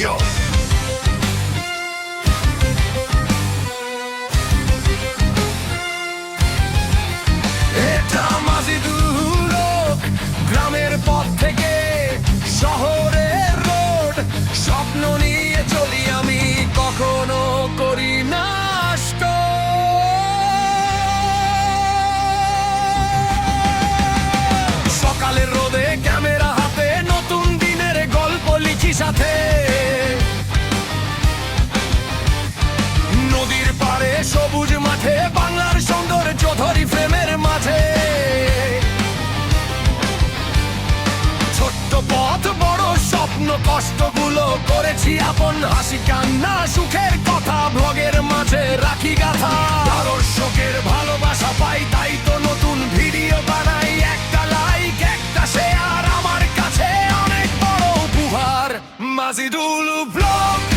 প্রিয়। এটা মাজিদুল হক, গ্রামের পথ থেকে শহরের রোড। স্বপ্ন নিয়ে চলি আমি, কখনো করি না নষ্ট। সকালের রোদে ক্যামেরা হাতে, নতুন দিনের গল্প লিখি সাথে। নদীর পাড়ে সবুজ মাঠে, বাংলার সৌন্দর্য ধরি ফ্রেমের মাঝে। ছোট্ট পথ বড় স্বপ্ন, কষ্টগুলো করেছি আপন। হাসি কান্না সুখের কথা ব্লগের মাঝে রাখি গাথা। দর্শকের ভালোবাসা পাই, তাই তো নতুন ভিডিও বানাই। একটা লাইক একটা শেয়ার আমার কাছে অনেক বড় উপহার। মাজিদুল ব্লগ।